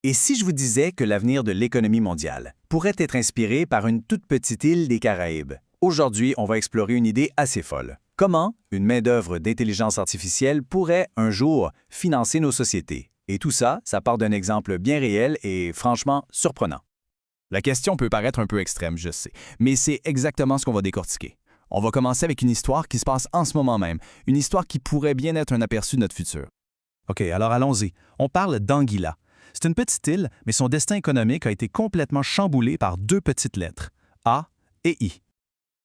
Et si je vous disais que l'avenir de l'économie mondiale pourrait être inspiré par une toute petite île des Caraïbes? Aujourd'hui, on va explorer une idée assez folle. Comment une main-d'œuvre d'intelligence artificielle pourrait, un jour, financer nos sociétés? Et tout ça, ça part d'un exemple bien réel et franchement surprenant. La question peut paraître un peu extrême, je sais, mais c'est exactement ce qu'on va décortiquer. On va commencer avec une histoire qui se passe en ce moment même, une histoire qui pourrait bien être un aperçu de notre futur. OK, alors allons-y. On parle d'Anguilla. C'est une petite île, mais son destin économique a été complètement chamboulé par deux petites lettres, A et I.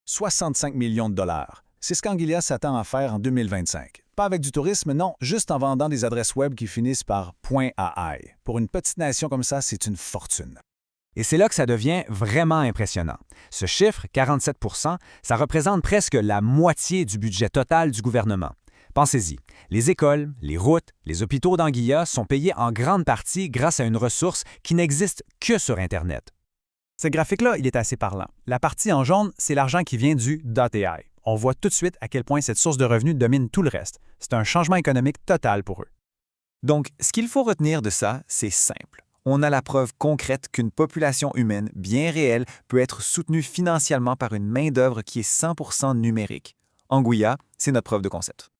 65 millions de dollars. C'est ce qu'Anguilla s'attend à faire en 2025. Pas avec du tourisme, non, juste en vendant des adresses web qui finissent par .ai. Pour une petite nation comme ça, c'est une fortune. Et c'est là que ça devient vraiment impressionnant. Ce chiffre, 47 ça représente presque la moitié du budget total du gouvernement. Pensez-y, les écoles, les routes, les hôpitaux d'Anguilla sont payés en grande partie grâce à une ressource qui n'existe que sur Internet. Ce graphique-là, il est assez parlant. La partie en jaune, c'est l'argent qui vient du .ai. On voit tout de suite à quel point cette source de revenus domine tout le reste. C'est un changement économique total pour eux. Donc, ce qu'il faut retenir de ça, c'est simple. On a la preuve concrète qu'une population humaine bien réelle peut être soutenue financièrement par une main-d'œuvre qui est 100% numérique. Anguilla, c'est notre preuve de concept.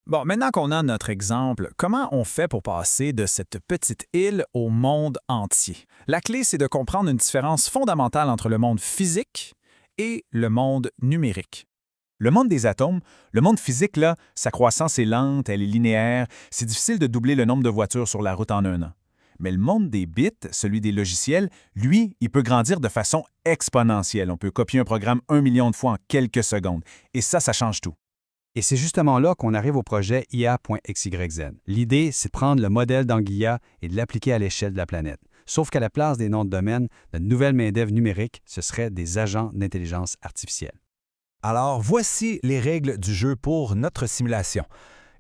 Bon, maintenant qu'on a notre exemple, comment on fait pour passer de cette petite île au monde entier? La clé, c'est de comprendre une différence fondamentale entre le monde physique et le monde numérique. Le monde des atomes, le monde physique, là, sa croissance est lente, elle est linéaire, c'est difficile de doubler le nombre de voitures sur la route en un an. Mais le monde des bits, celui des logiciels, lui, il peut grandir de façon exponentielle. On peut copier un programme 1 million de fois en quelques secondes. Et ça change tout. Et c'est justement là qu'on arrive au projet IA.xyz. L'idée, c'est de prendre le modèle d'Anguilla et de l'appliquer à l'échelle de la planète. Sauf qu'à la place des noms de domaine, notre nouvelle main-d'œuvre numérique, ce serait des agents d'intelligence artificielle. Alors, voici les règles du jeu pour notre simulation.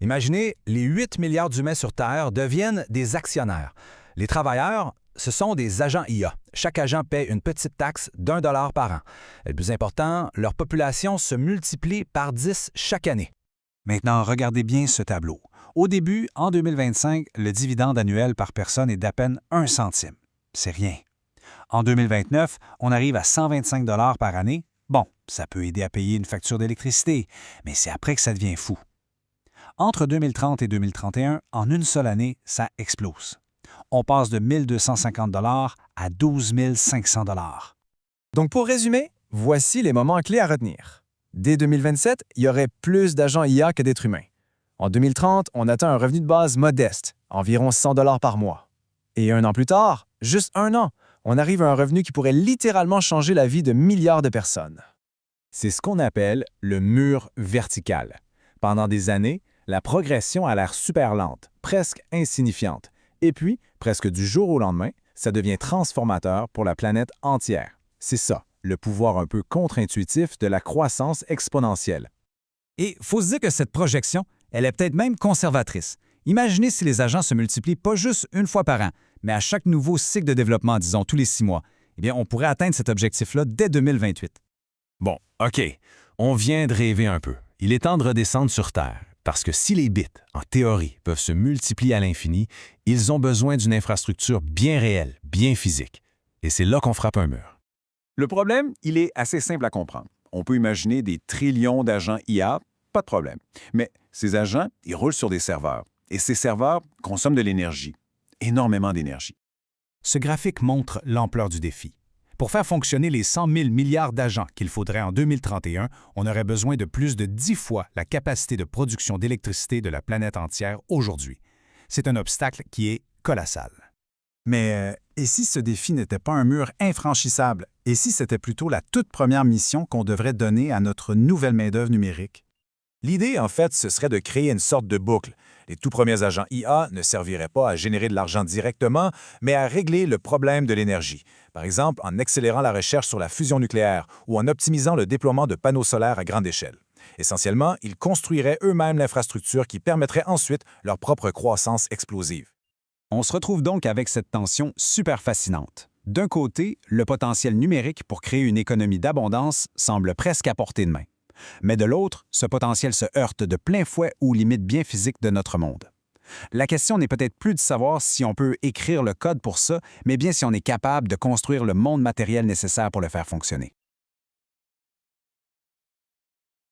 Imaginez, les 8 milliards d'humains sur Terre deviennent des actionnaires. Les travailleurs, ce sont des agents IA. Chaque agent paie une petite taxe d'$1 par an. Et le plus important, leur population se multiplie par 10 chaque année. Maintenant, regardez bien ce tableau. Au début, en 2025, le dividende annuel par personne est d'à peine 1 centime. C'est rien. En 2029, on arrive à 125 $ par année. Bon, ça peut aider à payer une facture d'électricité, mais c'est après que ça devient fou. Entre 2030 et 2031, en une seule année, ça explose. On passe de 1 250 $ à 12 500 $. Donc pour résumer, voici les moments clés à retenir. Dès 2027, il y aurait plus d'agents IA que d'êtres humains. En 2030, on atteint un revenu de base modeste, environ 100 $ par mois. Et un an plus tard, juste un an, on arrive à un revenu qui pourrait littéralement changer la vie de milliards de personnes. C'est ce qu'on appelle le mur vertical. Pendant des années, la progression a l'air super lente, presque insignifiante. Et puis, presque du jour au lendemain, ça devient transformateur pour la planète entière. C'est ça, le pouvoir un peu contre-intuitif de la croissance exponentielle. Et faut se dire que cette projection, elle est peut-être même conservatrice. Imaginez si les agents se multiplient pas juste une fois par an, mais à chaque nouveau cycle de développement, disons tous les 6 mois. Eh bien, on pourrait atteindre cet objectif-là dès 2028. Bon, OK, on vient de rêver un peu. Il est temps de redescendre sur Terre. Parce que si les bits, en théorie, peuvent se multiplier à l'infini, ils ont besoin d'une infrastructure bien réelle, bien physique. Et c'est là qu'on frappe un mur. Le problème, il est assez simple à comprendre. On peut imaginer des trillions d'agents IA, pas de problème. Mais ces agents, ils roulent sur des serveurs. Et ces serveurs consomment de l'énergie, énormément d'énergie. Ce graphique montre l'ampleur du défi. Pour faire fonctionner les 100 000 milliards d'agents qu'il faudrait en 2031, on aurait besoin de plus de 10 fois la capacité de production d'électricité de la planète entière aujourd'hui. C'est un obstacle qui est colossal. Mais et si ce défi n'était pas un mur infranchissable? Et si c'était plutôt la toute première mission qu'on devrait donner à notre nouvelle main-d'œuvre numérique? L'idée, en fait, ce serait de créer une sorte de boucle. Les tout premiers agents IA ne serviraient pas à générer de l'argent directement, mais à régler le problème de l'énergie. Par exemple, en accélérant la recherche sur la fusion nucléaire ou en optimisant le déploiement de panneaux solaires à grande échelle. Essentiellement, ils construiraient eux-mêmes l'infrastructure qui permettrait ensuite leur propre croissance explosive. On se retrouve donc avec cette tension super fascinante. D'un côté, le potentiel numérique pour créer une économie d'abondance semble presque à portée de main. Mais de l'autre, ce potentiel se heurte de plein fouet aux limites bien physiques de notre monde. La question n'est peut-être plus de savoir si on peut écrire le code pour ça, mais bien si on est capable de construire le monde matériel nécessaire pour le faire fonctionner.